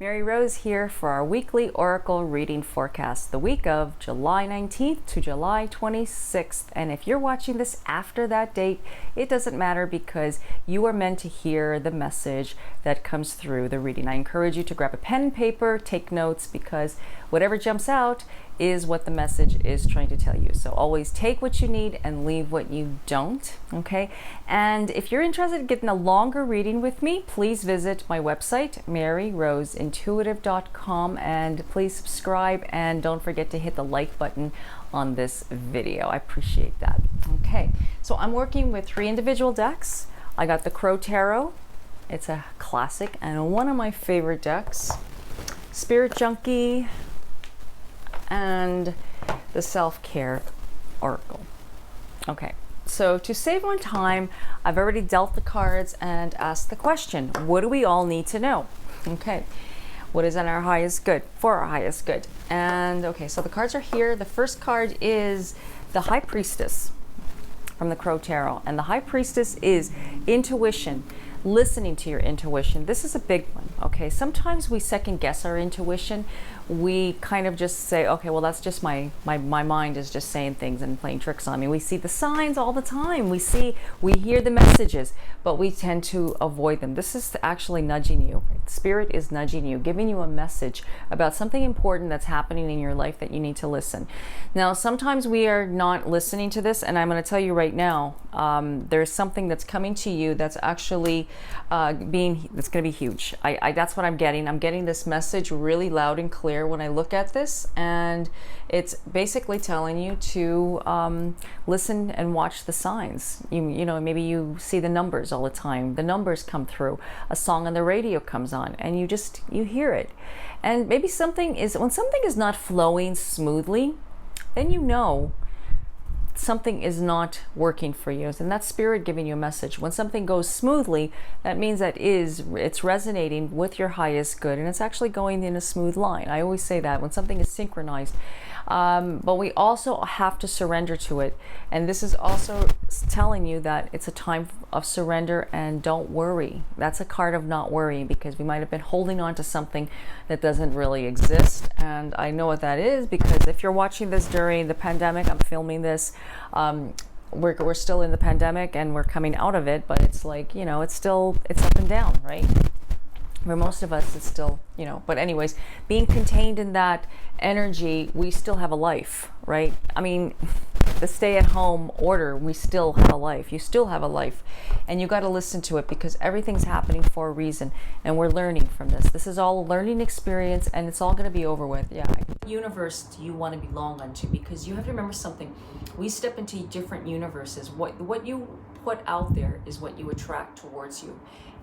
Mary Rose here for our weekly Oracle reading forecast, the week of July 19th to July 26th. And if you're watching this after that date, it doesn't matter because you are meant to hear the message that comes through the reading. I encourage you to grab a pen and paper, take notes, because whatever jumps out is what the message is trying to tell you. So always take what you need and leave what you don't, okay? And if you're interested in getting a longer reading with me, please visit my website, maryroseintuitive.com, and please subscribe and don't forget to hit the like button on this video. I appreciate that. Okay, so I'm working with 3 individual decks. I got the Crow Tarot. It's a classic and one of my favorite decks. Spirit Junkie, and the Self-Care Oracle. Okay, so to save on time, I've already dealt the cards and asked the question, what do we all need to know? Okay, what is in our highest good, for our highest good? And okay, so the cards are here. The first card is the High Priestess from the Crow Tarot, and the High Priestess is intuition. Listening to your intuition. This is a big one, okay? Sometimes we second guess our intuition. We kind of just say, okay, well, that's just my mind is just saying things and playing tricks on me. We see the signs all the time. We hear the messages, but we tend to avoid them. This is actually nudging you. Spirit is nudging you, giving you a message about something important that's happening in your life that you need to listen. Now, sometimes we are not listening to this, and I'm going to tell you right now, there's something that's coming to you that's actually that's going to be huge. That's what I'm getting. I'm getting this message really loud and clear when I look at this, and it's basically telling you to listen and watch the signs. You know, maybe you see the numbers all the time. The numbers come through. A song on the radio comes on, and you hear it. And maybe when something is not flowing smoothly, then you know something is not working for you, and that's spirit giving you a message. When something goes smoothly, that means that it's resonating with your highest good, and it's actually going in a smooth line. I always say that when something is synchronized, but we also have to surrender to it. And this is also telling you that it's a time of surrender and don't worry. That's a card of not worrying, because we might have been holding on to something that doesn't really exist. And I know what that is, because if you're watching this during the pandemic, I'm filming this, we're still in the pandemic and we're coming out of it, but it's like, you know, it's up and down, right? For most of us, it's still, you know, but anyways, being contained in that energy, we still have a life, right? I mean, the stay-at-home order, we still have a life. You still have a life, and you got to listen to it, because everything's happening for a reason, and we're learning from this. This is all a learning experience, and it's all going to be over with. Yeah. What universe do you want to belong unto? Because you have to remember something. We step into different universes. What you put out there is what you attract towards you.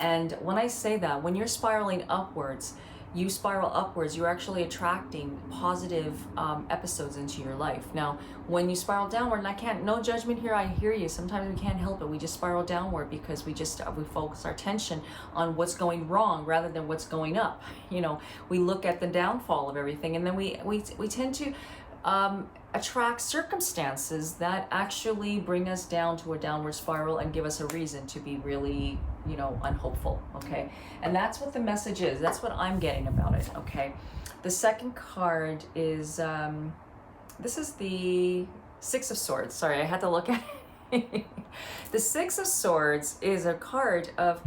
And when I say that, when you're spiraling upwards, you spiral upwards, you're actually attracting positive episodes into your life. Now, when you spiral downward, and no judgment here, I hear you. Sometimes we can't help it. We just spiral downward because we focus our attention on what's going wrong rather than what's going up. You know, we look at the downfall of everything, and then we tend to attract circumstances that actually bring us down to a downward spiral and give us a reason to be really, you know, unhopeful, okay? And that's what the message is. That's what I'm getting about it, okay? The second card is, this is the Six of Swords. Sorry, I had to look at it. The Six of Swords is a card of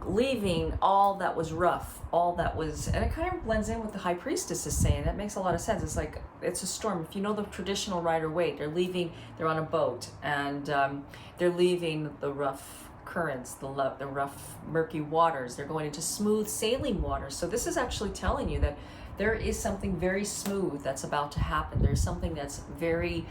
leaving all that was rough, all that was, and it kind of blends in with the High Priestess is saying. That makes a lot of sense. It's like, it's a storm. If you know the traditional Rider-Waite, they're on a boat, and they're leaving the rough currents, the rough murky waters. They're going into smooth sailing waters. So this is actually telling you that there is something very smooth that's about to happen. There's something that's very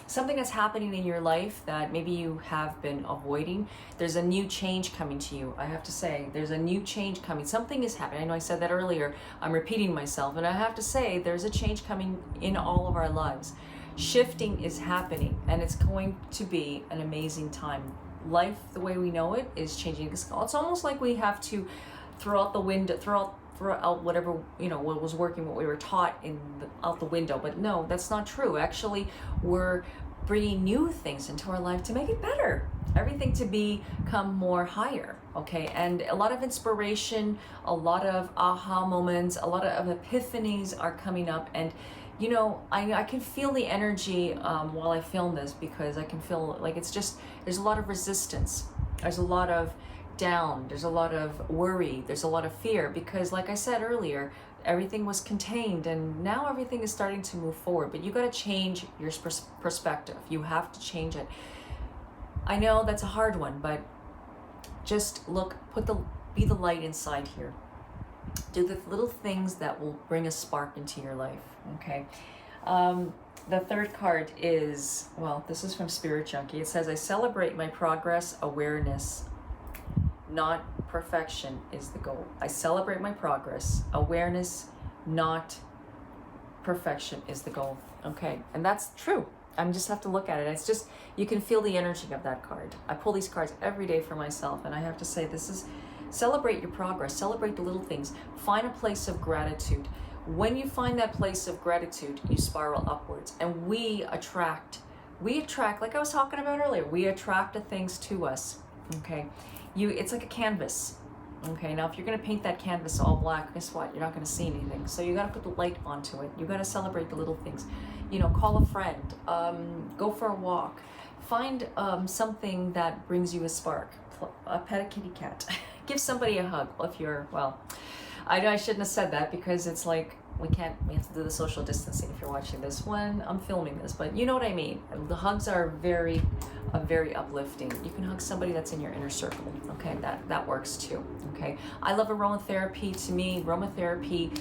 something that's happening in your life that maybe you have been avoiding. There's a new change coming to you. I have to say, there's a new change coming. Something is happening. I know I said that earlier. I'm repeating myself, and I have to say, there's a change coming in all of our lives. Shifting is happening, and it's going to be an amazing time. Life, the way we know it, is changing. It's almost like we have to throw out whatever, you know, what was working, what we were taught out the window. But no, that's not true. Actually, we're bringing new things into our life to make it better. Everything to become more higher, okay? And a lot of inspiration, a lot of aha moments, a lot of epiphanies are coming up. And you know, I can feel the energy while I film this, because I can feel like it's just, there's a lot of resistance. There's a lot of down. There's a lot of worry. There's a lot of fear, because like I said earlier, everything was contained and now everything is starting to move forward. But you got to change your perspective. You have to change it. I know that's a hard one, but just look, be the light inside here. Do the little things that will bring a spark into your life, okay? The third card is, well, this is from Spirit Junkie. It says, I celebrate my progress. Awareness, not perfection, is the goal. I celebrate my progress. Awareness, not perfection, is the goal, okay? And that's true. I just have to look at it. It's just, you can feel the energy of that card. I pull these cards every day for myself, and I have to say, this is, celebrate your progress, celebrate the little things, find a place of gratitude. When you find that place of gratitude, you spiral upwards, and we attract, like I was talking about earlier, we attract the things to us, okay? It's like a canvas, okay? Now, if you're gonna paint that canvas all black, guess what? You're not gonna see anything. So you gotta put the light onto it. You gotta celebrate the little things. You know, call a friend, go for a walk, find something that brings you a spark. Pet a kitty cat. Give somebody a hug. If you're, well, I know I shouldn't have said that, because it's like, we have to do the social distancing if you're watching this one. I'm filming this, but you know what I mean. The hugs are very uplifting. You can hug somebody that's in your inner circle, okay? That works too, okay? I love aromatherapy. To me, aromatherapy,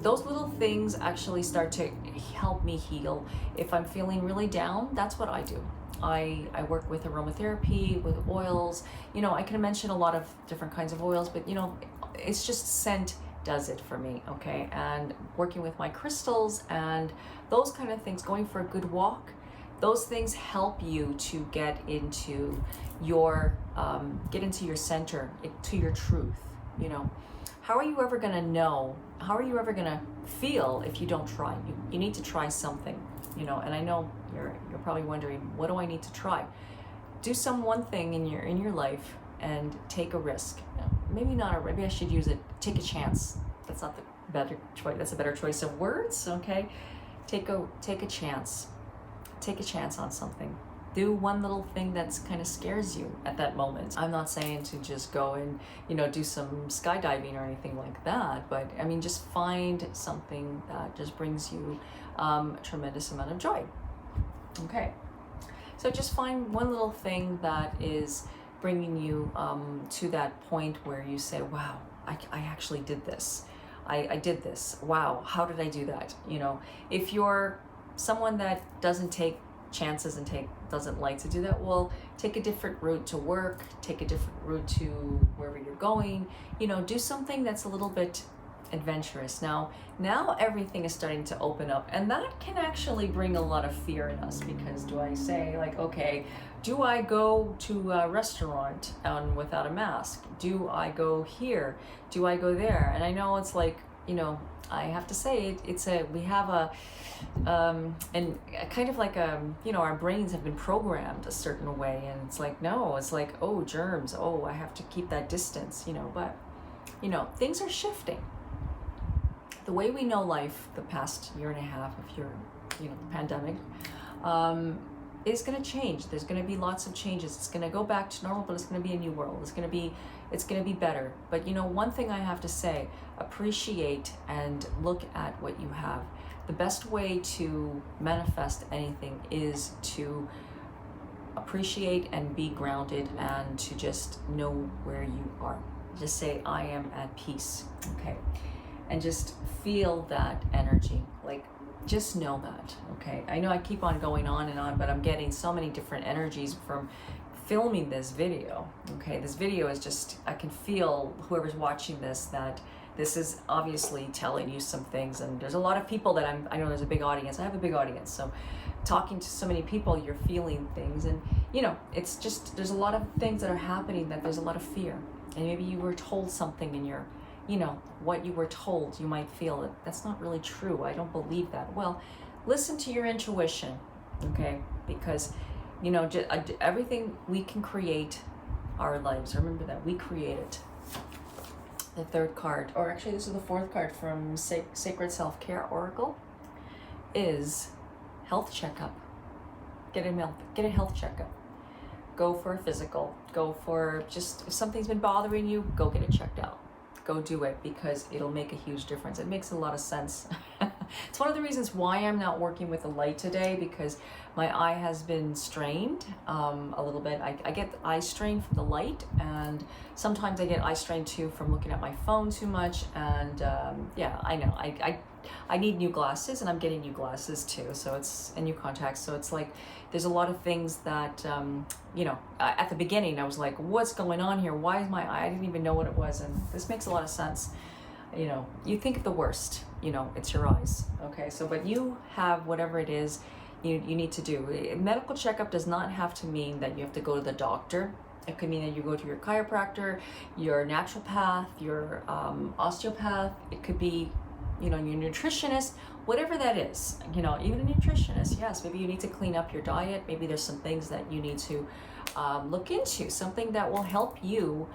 those little things actually start to help me heal. If I'm feeling really down, that's what I do. I work with aromatherapy, with oils. You know, I can mention a lot of different kinds of oils, but you know, it's just scent does it for me, okay? And working with my crystals and those kind of things, going for a good walk, those things help you to get into your center, to your truth, you know. How are you ever gonna know? How are you ever gonna feel if you don't try? You need to try something, you know. And I know you're probably wondering, what do I need to try? Do one thing in your life and take a risk. Maybe not. Maybe I should use it. Take a chance. That's not the better choice. That's a better choice of words. Okay, take a chance. Take a chance on something. Do one little thing that's kind of scares you at that moment. I'm not saying to just go and, you know, do some skydiving or anything like that, but I mean, just find something that just brings you a tremendous amount of joy. Okay, so just find one little thing that is bringing you to that point where you say, wow, I actually did this. I did this. Wow, how did I do that? You know, if you're someone that doesn't take chances and doesn't like to do that, well, take a different route to work, take a different route to wherever you're going, you know, do something that's a little bit adventurous. Now everything is starting to open up, and that can actually bring a lot of fear in us, because do I say, like, okay, do I go to a restaurant without a mask? Do I go here? Do I go there? And I know it's like, you know, I have to say we have a kind of like you know, our brains have been programmed a certain way, and it's like, no, it's like, oh, germs, oh, I have to keep that distance, you know. But you know, things are shifting. The way we know life the past year and a half, if you're, you know, the pandemic, is going to change. There's going to be lots of changes. It's going to go back to normal, but it's going to be a new world. It's going to be better. But you know, one thing I have to say, appreciate and look at what you have. The best way to manifest anything is to appreciate and be grounded, and to just know where you are. Just say, I am at peace, okay? And just feel that energy, like, just know that, okay? I know I keep on going on and on, but I'm getting so many different energies from filming this video, okay? This video is just, I can feel whoever's watching this, that this is obviously telling you some things. And there's a lot of people that I know there's a big audience. I have a big audience. So talking to so many people, you're feeling things. And, you know, it's just, there's a lot of things that are happening that there's a lot of fear. And maybe you were told something in your, you know, what you were told, you might feel that that's not really true. I don't believe that. Well, listen to your intuition, okay? Because, you know, everything we can create our lives. Remember that we create it. The third card, or actually this is the fourth card from Sacred Self-Care Oracle, is health checkup. Get a health checkup. Go for a physical. Go for just, if something's been bothering you, go get it checked out. Go do it, because it'll make a huge difference. It makes a lot of sense. It's one of the reasons why I'm not working with the light today, because my eye has been strained a little bit. I get eye strain from the light, and sometimes I get eye strain too from looking at my phone too much. And yeah, I know I need new glasses, and I'm getting new glasses too. So it's, and new contacts. So it's like there's a lot of things that you know, at the beginning I was like, what's going on here? Why is my eye? I didn't even know what it was, and this makes a lot of sense. You know, you think of the worst, you know, it's your eyes. Okay, so but you have whatever it is you need to do. A medical checkup does not have to mean that you have to go to the doctor. It could mean that you go to your chiropractor, your naturopath, your osteopath. It could be, you know, your nutritionist, whatever that is. You know, even a nutritionist, yes, maybe you need to clean up your diet. Maybe there's some things that you need to look into, something that will help you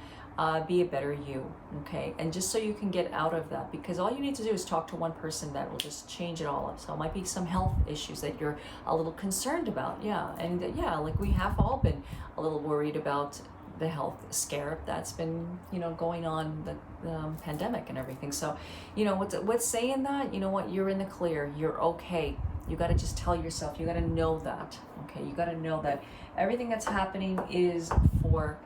be a better you, okay? And just so you can get out of that, because all you need to do is talk to one person that will just change it all up. So it might be some health issues that you're a little concerned about, yeah. And yeah, like we have all been a little worried about the health scare that's been, you know, going on, the pandemic and everything. So, you know, what's saying that, you know what, you're in the clear, you're okay. You got to just tell yourself, you got to know that, okay? You got to know that everything that's happening is for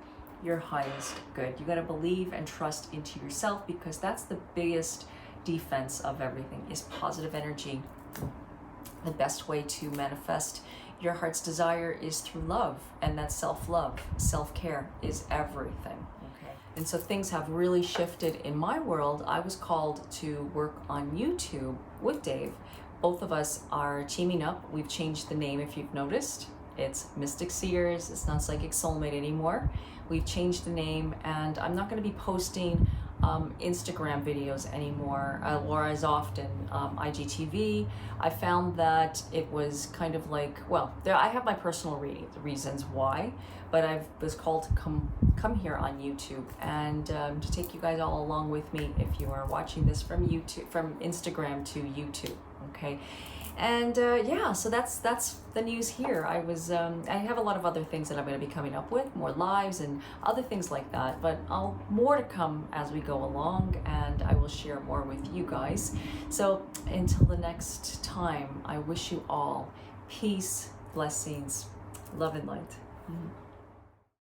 your highest good. You got to believe and trust into yourself, because that's the biggest defense of everything, is positive energy. The best way to manifest your heart's desire is through love, and that self-love, self-care is everything. Okay. And so things have really shifted in my world. I was called to work on YouTube with Dave. Both of us are teaming up. We've changed the name, if you've noticed. It's Mystic Seers. It's not Psychic Soulmate anymore. We've changed the name, and I'm not going to be posting Instagram videos anymore, or as often IGTV. I found that it was kind of like, well, I have my personal reasons why, but I was called to come here on YouTube, and to take you guys all along with me if you are watching this from Instagram to YouTube, okay? And yeah, so that's the news here. I have a lot of other things that I'm going to be coming up with, more lives and other things like that, but more to come as we go along, and I will share more with you guys. So until the next time, I wish you all peace, blessings, love and light.